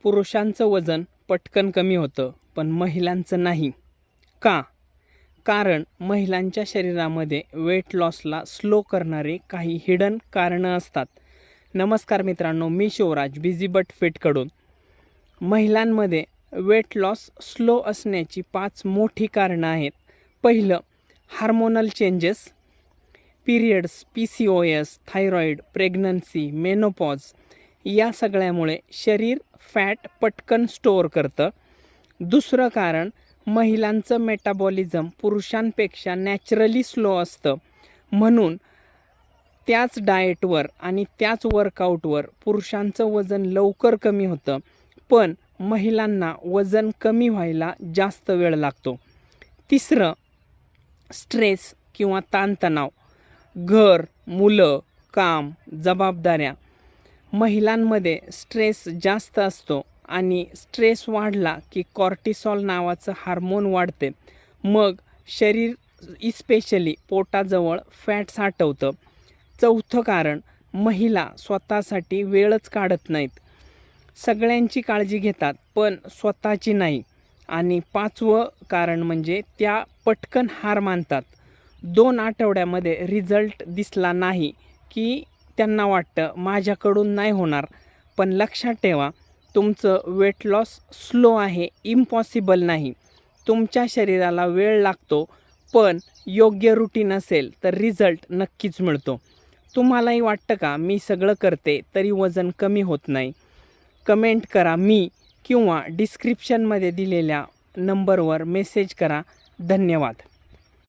पुरुषांचं वजन पटकन कमी होतं पण महिलांचं नाही. का? कारण महिलांच्या शरीरामध्ये वेट लॉसला स्लो करणारे काही हिडन कारणं असतात. नमस्कार मित्रांनो, मी शिवराज बिझी बट फिटकडून. महिलांमध्ये वेट लॉस स्लो असण्याची 5 मोठी कारणं आहेत. पहिलं, hormonal changes, periods, PCOS, thyroid, pregnancy, menopause या सगळ्यामुळे शरीर फॅट पटकन स्टोअर करतं. दुसरं कारण, महिलांचं मेटाबॉलिझम पुरुषांपेक्षा नॅचरली स्लो असतं, म्हणून त्याच डाएटवर आणि त्याच वर्कआउटवर पुरुषांचं वजन लवकर कमी होतं, पण महिलांना वजन कमी व्हायला जास्त वेळ लागतो. तिसरं, स्ट्रेस किंवा ताणतणाव, घर, मुलं, काम, जबाबदाऱ्या. महिलांमध्ये स्ट्रेस जास्त असतो आणि स्ट्रेस वाढला की कॉर्टिसॉल नावाचं हार्मोन वाढते, मग शरीर इस्पेशली पोटाजवळ फॅट साठवतं. चौथं कारण, महिला स्वतःसाठी वेळच काढत नाहीत. सगळ्यांची काळजी घेतात पण स्वतःची नाही. आणि 5वं कारण म्हणजे त्या पटकन हार मानतात. 2 आठवड्यामध्ये रिझल्ट दिसला नाही की त्यांना वाटतं माझ्याकडून नाही होणार. पण लक्षात ठेवा, तुमचं वेट लॉस स्लो आहे, इम्पॉसिबल नाही. तुमच्या शरीराला वेळ लागतो, पण योग्य रुटीन असेल तर रिझल्ट नक्कीच मिळतो. तुम्हालाही वाटतं का मी सगळं करते तरी वजन कमी होत नाही? कमेंट करा मी किंवा डिस्क्रिप्शनमध्ये दिलेल्या नंबरवर मेसेज करा. धन्यवाद.